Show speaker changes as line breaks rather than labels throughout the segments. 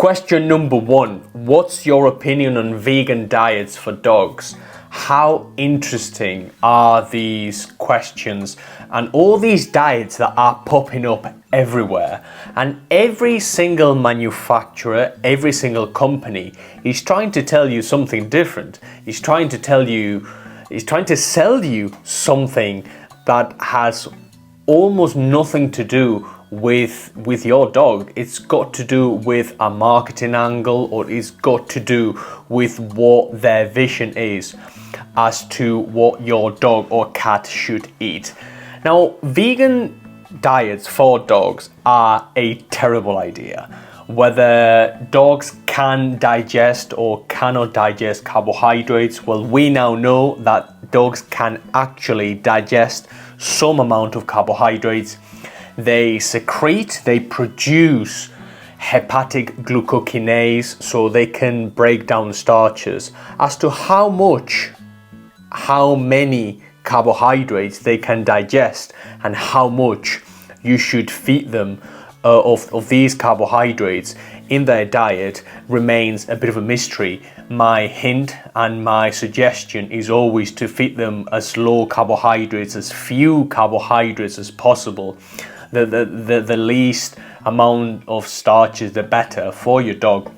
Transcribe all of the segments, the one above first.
Question number one, what's your opinion on vegan diets for dogs? How interesting are these questions and all these diets that are popping up everywhere? And every single manufacturer, every single company is trying to tell you something different. He's trying to sell you something that has almost nothing to do with your dog. It's got to do with a marketing angle, or it's got to do with what their vision is as to what your dog or cat should eat. Now, vegan diets for dogs are a terrible idea. Whether dogs can digest or cannot digest carbohydrates, well, we now know that dogs can actually digest some amount of carbohydrates. They secrete, they produce hepatic glucokinase, so they can break down starches. As to how many carbohydrates they can digest and how much you should feed them of these carbohydrates in their diet remains a bit of a mystery. My hint and my suggestion is always to feed them as low carbohydrates, as few carbohydrates as possible. The least amount of starches, the better for your dog.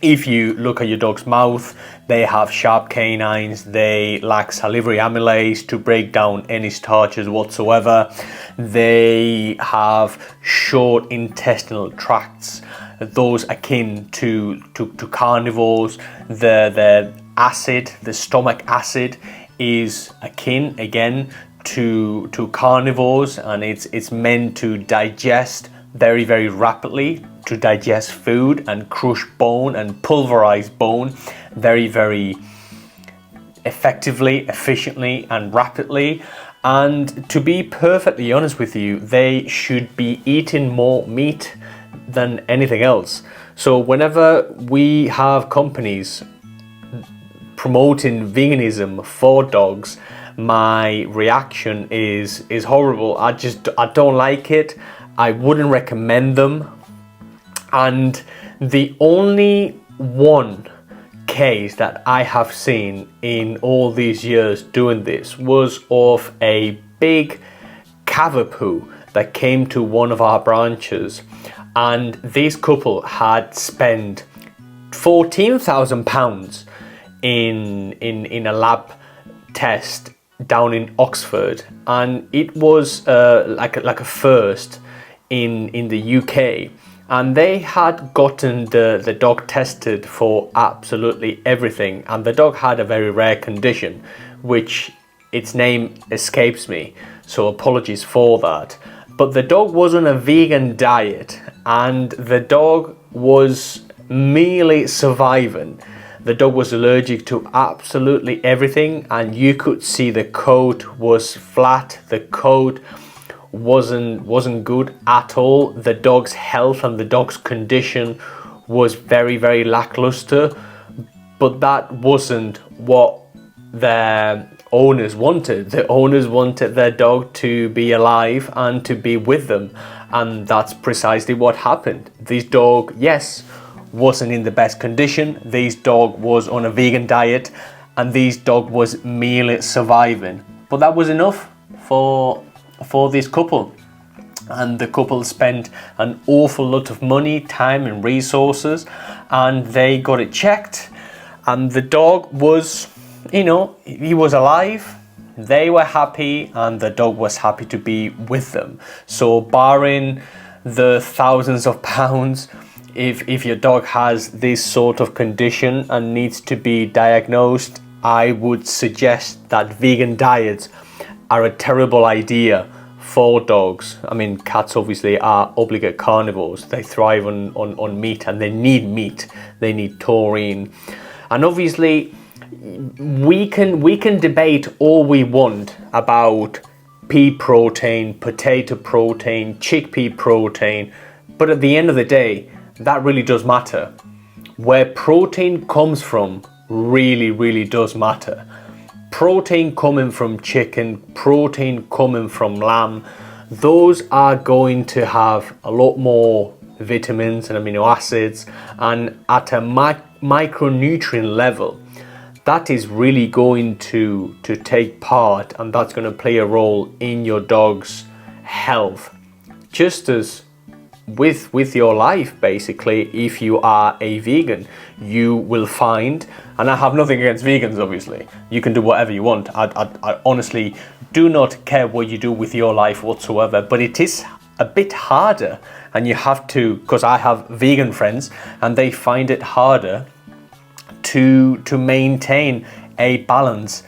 If you look at your dog's mouth, they have sharp canines, they lack salivary amylase to break down any starches whatsoever. They have short intestinal tracts, those akin to carnivores. The acid, the stomach acid, is akin again to carnivores, and it's meant to digest very, very rapidly, to digest food and crush bone and pulverize bone very, very effectively, efficiently and rapidly. And to be perfectly honest with you, they should be eating more meat than anything else. So whenever we have companies promoting veganism for dogs, my reaction is horrible. I don't like it. I wouldn't recommend them. And the only one case that I have seen in all these years doing this was of a big cavapoo that came to one of our branches, and this couple had spent £14,000 in a lab test down in Oxford, and it was like a first in the UK. And they had gotten the dog tested for absolutely everything, and the dog had a very rare condition, which its name escapes me, so apologies for that. But the dog was on a vegan diet, and the dog was merely surviving. The dog was allergic to absolutely everything, and you could see the coat was flat, the coat wasn't good at all. The dog's health and the dog's condition was very, very lackluster, but that wasn't what their owners wanted. The owners wanted their dog to be alive and to be with them, and that's precisely what happened. This dog, yes, wasn't in the best condition. This dog was on a vegan diet, and this dog was merely surviving. But that was enough for this couple, and the couple spent an awful lot of money, time and resources, and they got it checked, and the dog was, he was alive, they were happy, and the dog was happy to be with them. So barring the thousands of pounds, if your dog has this sort of condition and needs to be diagnosed, I would suggest that vegan diets are a terrible idea for dogs. I mean, cats obviously are obligate carnivores. They thrive on meat, and they need meat. They need taurine. And obviously, we can debate all we want about pea protein, potato protein, chickpea protein, but at the end of the day, that really does matter. Where protein comes from really, really does matter. Protein coming from chicken, protein coming from lamb, those are going to have a lot more vitamins and amino acids, and at a micronutrient level, that is really going to take part, and that's going to play a role in your dog's health. Just as with your life, basically, if you are a vegan, you will find, and I have nothing against vegans, obviously, you can do whatever you want. I honestly do not care what you do with your life whatsoever, but it is a bit harder, and you have to, because I have vegan friends and they find it harder to maintain a balance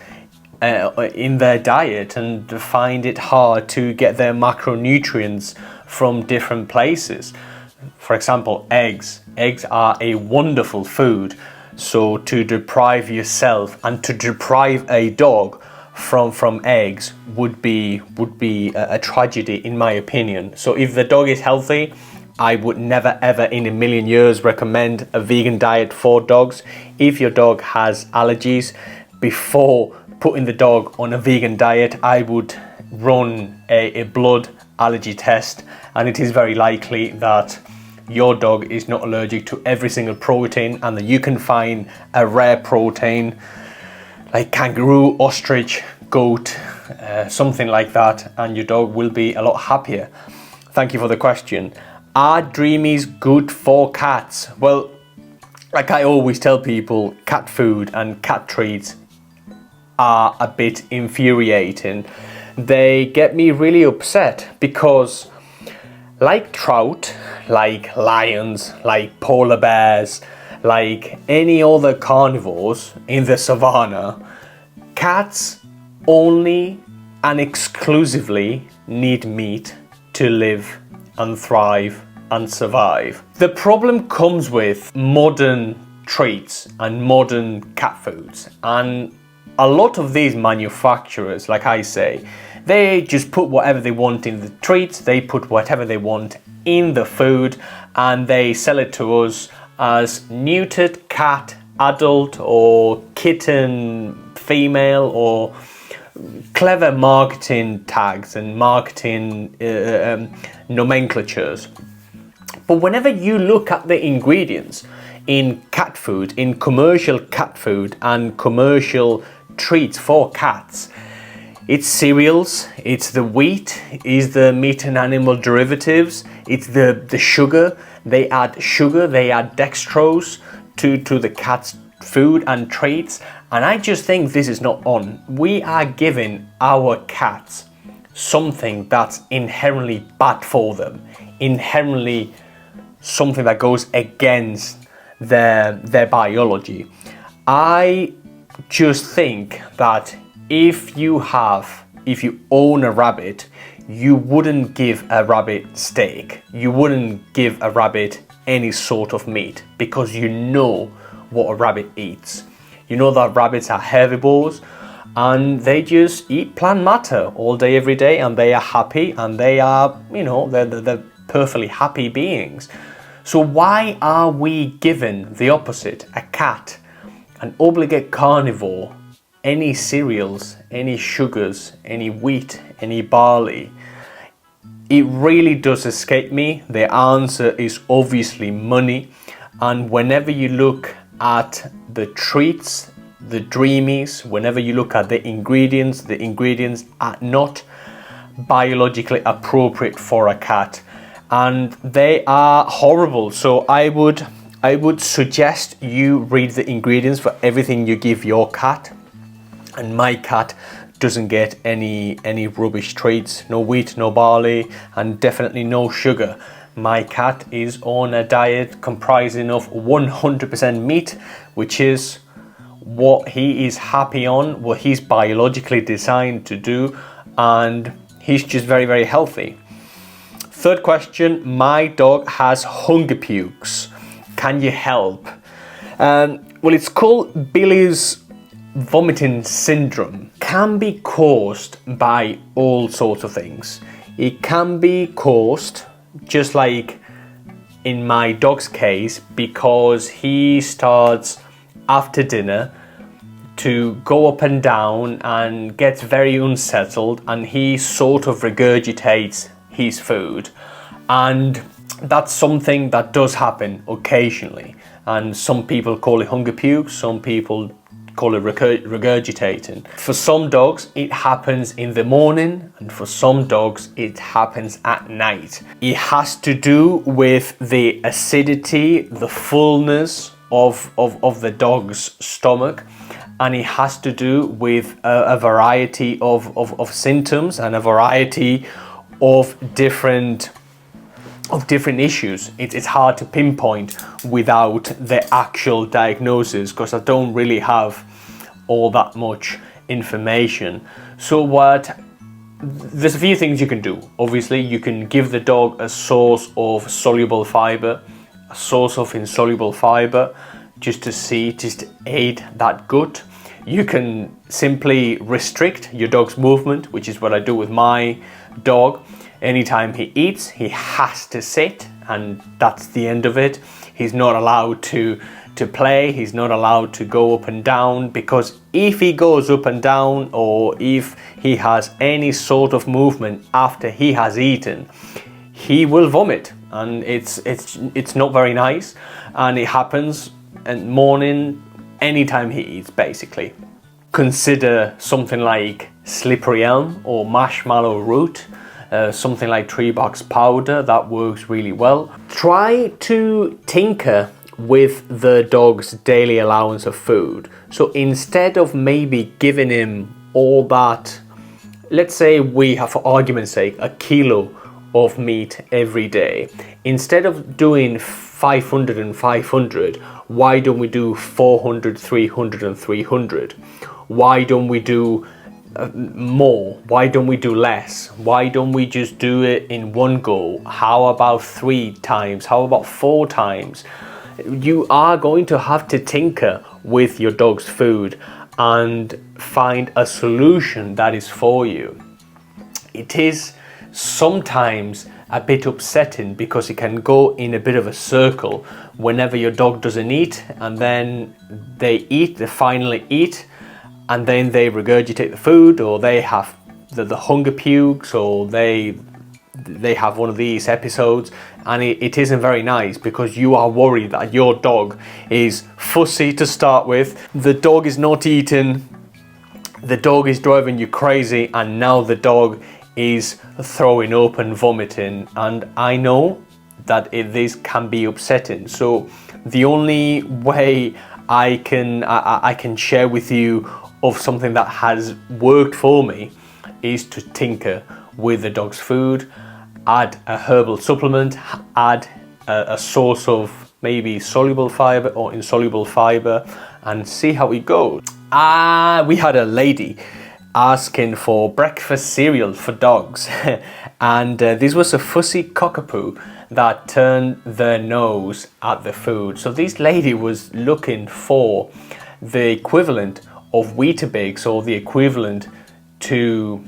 in their diet, and find it hard to get their macronutrients from different places. For example, eggs. Eggs are a wonderful food, so to deprive yourself and to deprive a dog from eggs would be a tragedy, in my opinion. So if the dog is healthy, I would never ever in a million years recommend a vegan diet for dogs. If your dog has allergies, before putting the dog on a vegan diet, I would run a blood allergy test, and it is very likely that your dog is not allergic to every single protein, and that you can find a rare protein like kangaroo, ostrich, goat, something like that, and your dog will be a lot happier. Thank you for the question. Are Dreamies good for cats? Well, like I always tell people, cat food and cat treats are a bit infuriating. They get me really upset because, like trout, like lions, like polar bears, like any other carnivores in the savannah, cats only and exclusively need meat to live and thrive and survive. The problem comes with modern treats and modern cat foods, and a lot of these manufacturers, like I say, they just put whatever they want in the treats, they put whatever they want in the food, and they sell it to us as neutered cat adult or kitten female, or clever marketing tags and marketing nomenclatures. But whenever you look at the ingredients in cat food, in commercial cat food and commercial treats for cats, it's cereals, it's the wheat, it's the meat and animal derivatives, it's the sugar. They add dextrose to the cat's food and treats, and I just think this is not on. We are giving our cats something that's inherently bad for them, inherently something that goes against their biology. I just think that if you own a rabbit, you wouldn't give a rabbit steak, you wouldn't give a rabbit any sort of meat, because you know what a rabbit eats. You know that rabbits are herbivores and they just eat plant matter all day every day, and they are happy, and they are, they're perfectly happy beings. So why are we giving the opposite, a cat, an obligate carnivore, any cereals, any sugars, any wheat, any barley? It really does escape me. The answer is obviously money. And whenever you look at the treats, the Dreamies, whenever you look at the ingredients are not biologically appropriate for a cat, and they are horrible. So I would suggest you read the ingredients for everything you give your cat. And my cat doesn't get any rubbish treats, no wheat, no barley, and definitely no sugar. My cat is on a diet comprising of 100% meat, which is what he is happy on, what he's biologically designed to do, and he's just very, very healthy. Third question, my dog has hunger pukes. Can you help? Well, it's called Billy's vomiting syndrome. Can be caused by all sorts of things. It can be caused, just like in my dog's case, because he starts after dinner to go up and down and gets very unsettled, and he sort of regurgitates his food, and that's something that does happen occasionally, and some people call it hunger puke, some people call it regurgitating. For some dogs it happens in the morning, and for some dogs it happens at night. It has to do with the acidity, the fullness of the dog's stomach, and it has to do with a variety of symptoms and a variety of different issues. It's hard to pinpoint without the actual diagnosis, because I don't really have all that much information. So there's a few things you can do. Obviously, you can give the dog a source of soluble fiber, a source of insoluble fiber, just to aid that gut. You can simply restrict your dog's movement, which is what I do with my dog. Anytime he eats, he has to sit, and that's the end of it. He's not allowed to play, he's not allowed to go up and down, because if he goes up and down, or if he has any sort of movement after he has eaten, he will vomit, and it's not very nice, and it happens in the morning anytime he eats, basically. Consider something like slippery elm or marshmallow root. Something like tree box powder, that works really well. Try to tinker with the dog's daily allowance of food. So instead of maybe giving him all that, let's say we have, for argument's sake, a kilo of meat every day. Instead of doing 500 and 500, why don't we do 400, 300 and 300? Why don't we do more? Why don't we do less? Why don't we just do it in one go? How about 3 times? How about 4 times? You are going to have to tinker with your dog's food and find a solution that is for you. It is sometimes a bit upsetting, because it can go in a bit of a circle whenever your dog doesn't eat, and then they finally eat, and then they regurgitate the food, or they have the hunger pukes, or they have one of these episodes, and it isn't very nice, because you are worried that your dog is fussy to start with, the dog is not eating, the dog is driving you crazy, and now the dog is throwing up and vomiting, and I know that this can be upsetting. So the only way I can share with you of something that has worked for me is to tinker with the dog's food, add a herbal supplement, add a source of maybe soluble fiber or insoluble fiber, and see how it goes. We had a lady asking for breakfast cereal for dogs and this was a fussy cockapoo that turned their nose at the food. So this lady was looking for the equivalent of Weetabix, or the equivalent to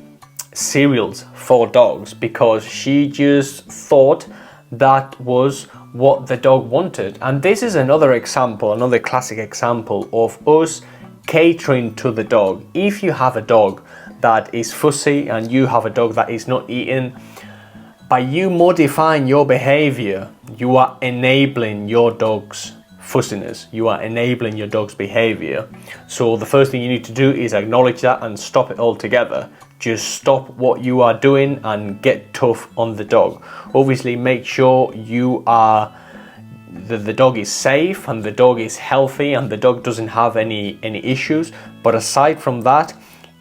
cereals for dogs, because she just thought that was what the dog wanted. And this is another example, another classic example of us catering to the dog. If you have a dog that is fussy and you have a dog that is not eating, by you modifying your behavior, you are enabling your dog's fussiness, you are enabling your dog's behavior. So the first thing you need to do is acknowledge that and stop it altogether. Just stop what you are doing and get tough on the dog. Obviously make sure the dog is safe and the dog is healthy and the dog doesn't have any issues. But aside from that,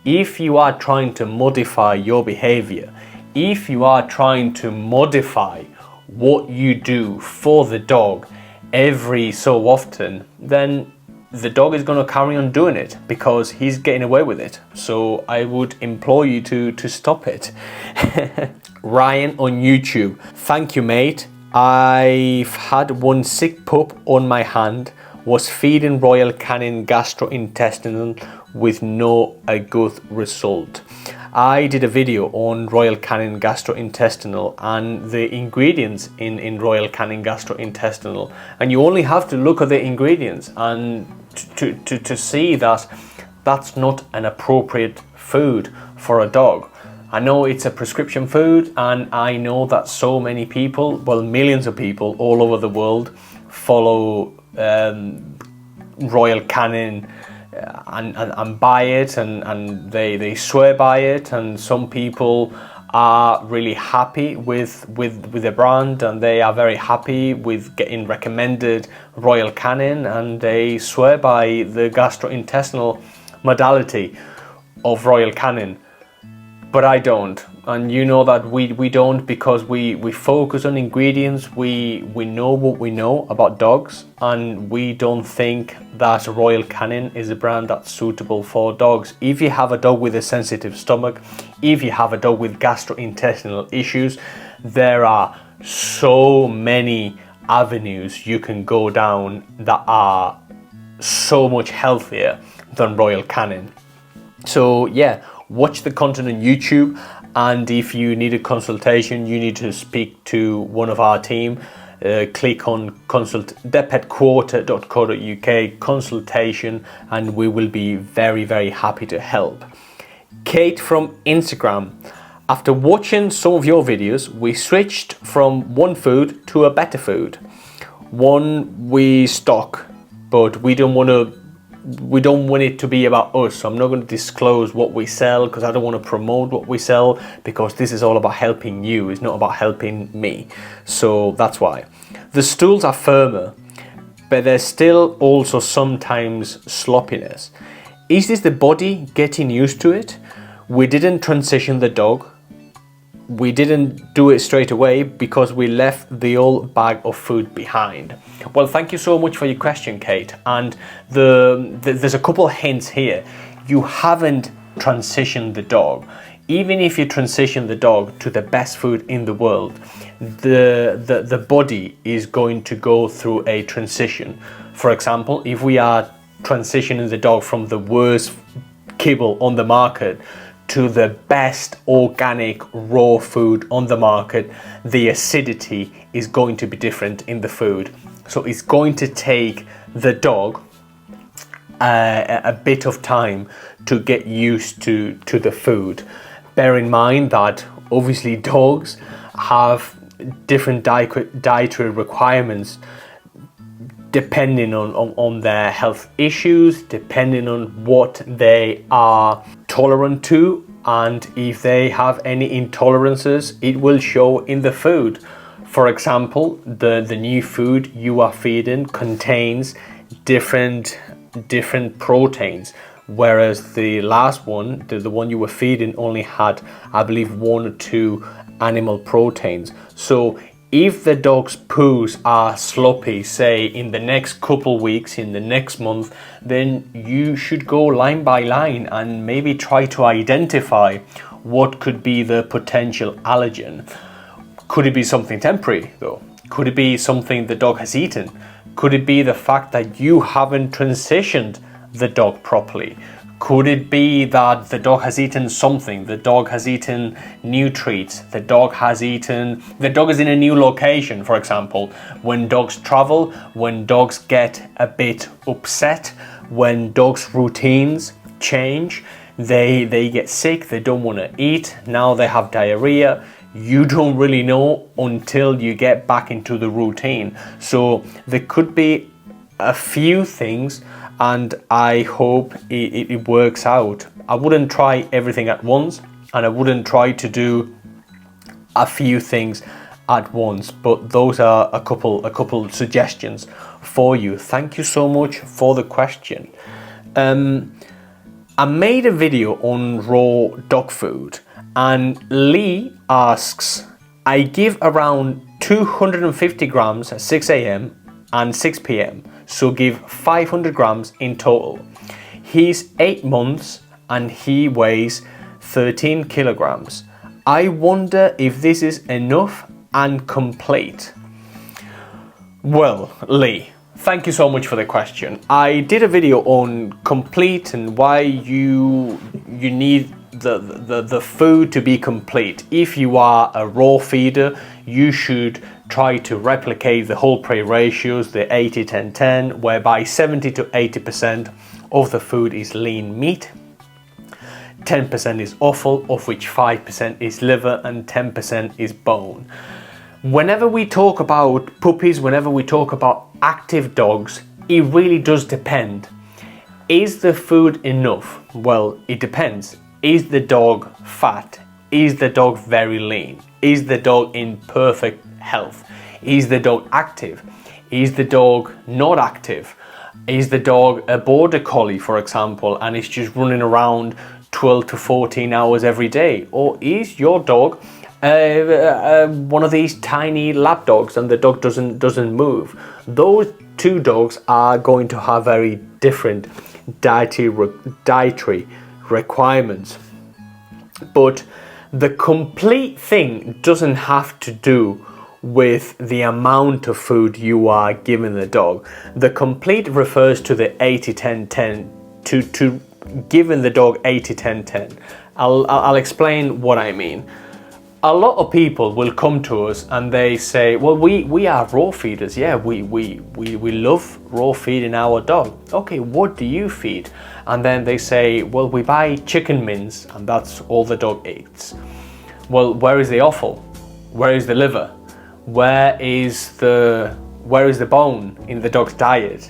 if you are trying to modify your behavior, if you are trying to modify what you do for the dog every so often, then the dog is going to carry on doing it because he's getting away with it. So I would implore you to stop it. Ryan on YouTube: thank you, mate. I've had one sick pup on my hand, was feeding Royal Canin gastrointestinal with no good result. I did a video on Royal Canin gastrointestinal and the ingredients in Royal Canin gastrointestinal, and you only have to look at the ingredients and to see that that's not an appropriate food for a dog. I know it's a prescription food, and I know that so many people, well, millions of people all over the world follow Royal Canin and buy it, and they swear by it, and some people are really happy with the brand, and they are very happy with getting recommended Royal Canin, and they swear by the gastrointestinal modality of Royal Canin. But I don't, and you know that we don't, because we focus on ingredients. We know what we know about dogs, and we don't think that Royal Canin is a brand that's suitable for dogs. If you have a dog with a sensitive stomach, if you have a dog with gastrointestinal issues, there are so many avenues you can go down that are so much healthier than Royal Canin. So yeah, watch the content on YouTube, and if you need a consultation, you need to speak to one of our team, click on thepetquarter.co.uk consultation, and we will be very, very happy to help. Kate from Instagram: after watching some of your videos, we switched from one food to a better food. One we stock, but we don't want it to be about us. So I'm not going to disclose what we sell, because I don't want to promote what we sell, because this is all about helping you. It's not about helping me. So that's why. The stools are firmer, but there's still also sometimes sloppiness. Is this the body getting used to it? We didn't transition the dog. We didn't do it straight away because we left the old bag of food behind. Well, thank you so much for your question, Kate. And there's a couple hints here. You haven't transitioned the dog. Even if you transition the dog to the best food in the world, the body is going to go through a transition. For example, if we are transitioning the dog from the worst kibble on the market to the best organic raw food on the market, the acidity is going to be different in the food. So it's going to take the dog a bit of time to get used to the food. Bear in mind that obviously dogs have different dietary requirements depending on their health issues, depending on what they are tolerant to, and if they have any intolerances, it will show in the food. For example, the new food you are feeding contains different proteins, whereas the last one, the one you were feeding, only had, I believe, 1 or 2 animal proteins. So if the dog's poos are sloppy, say in the next couple weeks, in the next month, then you should go line by line and maybe try to identify what could be the potential allergen. Could it be something temporary though? Could it be something the dog has eaten? Could it be the fact that you haven't transitioned the dog properly? Could it be that the dog has eaten something? The dog has eaten new treats. The dog is in a new location, for example. When dogs travel, when dogs get a bit upset, when dogs' routines change, they get sick, they don't want to eat, now they have diarrhea. You don't really know until you get back into the routine. So there could be a few things, and I hope it works out. I wouldn't try everything at once, and I wouldn't try to do a few things at once, but those are a couple suggestions for you. Thank you so much for the question. I made a video on raw dog food, and Lee asks, I give around 250 grams at 6 a.m. and 6 p.m. so give 500 grams in total. He's 8 months and he weighs 13 kilograms. I wonder if this is enough and complete. Well, Lee, thank you so much for the question. I did a video on complete and why you need the food to be complete. If you are a raw feeder, you should try to replicate the whole prey ratios, the 80-10-10, whereby 70 to 80% of the food is lean meat. 10% is offal, of which 5% is liver and 10% is bone. Whenever we talk about puppies, whenever we talk about active dogs, it really does depend. Is the food enough? Well, it depends. Is the dog fat? Is the dog very lean? Is the dog in perfect health? Is the dog active? Is the dog not active? Is the dog a border collie, for example, and it's just running around 12 to 14 hours every day? Or is your dog one of these tiny lap dogs and the dog doesn't move? Those two dogs are going to have very different dietary requirements. But the complete thing doesn't have to do with the amount of food you are giving the dog. The complete refers to the 80-10-10, to giving the dog 80-10-10. I'll explain what I mean. A lot of people will come to us and they say, well, we are raw feeders. Yeah, we love raw feeding our dog. Okay, what do you feed? And then they say, well, we buy chicken mince and that's all the dog eats. Well, where is the offal? Where is the liver? Where is the bone in the dog's diet?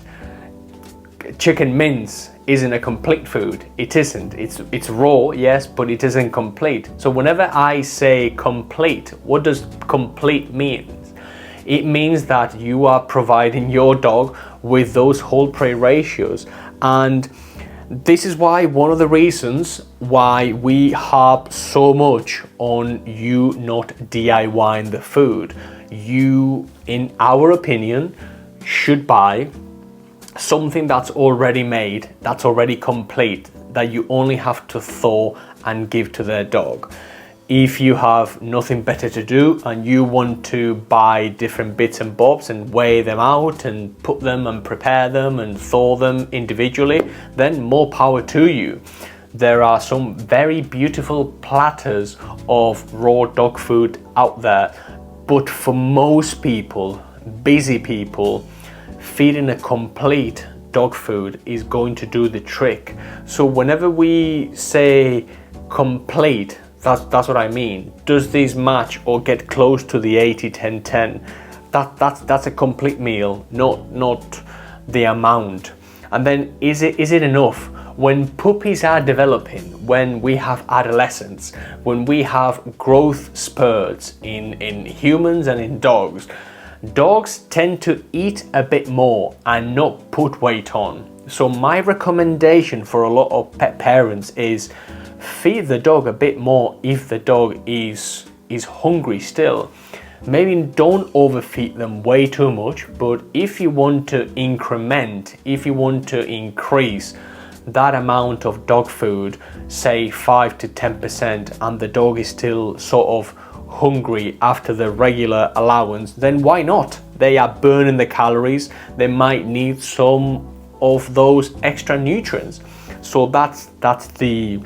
Chicken mince isn't a complete food. It isn't. It's raw, yes, but it isn't complete. So whenever I say complete, what does complete mean? It means that you are providing your dog with those whole prey ratios. And this is why one of the reasons why we harp so much on you not DIYing the food. You, in our opinion, should buy something that's already made, that's already complete, that you only have to thaw and give to their dog. If you have nothing better to do and you want to buy different bits and bobs and weigh them out and put them and prepare them and thaw them individually, then more power to you. There are some very beautiful platters of raw dog food out there, but for most people, busy people, feeding a complete dog food is going to do the trick. So whenever we say complete, that's what I mean. Does this match or get close to the 80-10-10? That's a complete meal, not the amount. And then is it enough? When puppies are developing, when we have adolescence, when we have growth spurts in humans and in dogs, dogs tend to eat a bit more and not put weight on. So my recommendation for a lot of pet parents is feed the dog a bit more if the dog is hungry still. Maybe don't overfeed them way too much, but if you want to increment, if you want to increase that amount of dog food, say 5 to 10%, and the dog is still sort of hungry after the regular allowance, then why not? They are burning the calories, they might need some of those extra nutrients. So that's the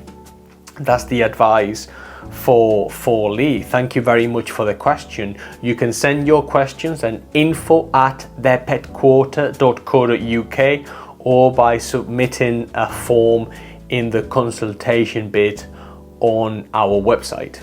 advice for Lee. Thank you very much for the question. You can send your questions at info@theirpetquarter.co.uk or by submitting a form in the consultation bit on our website.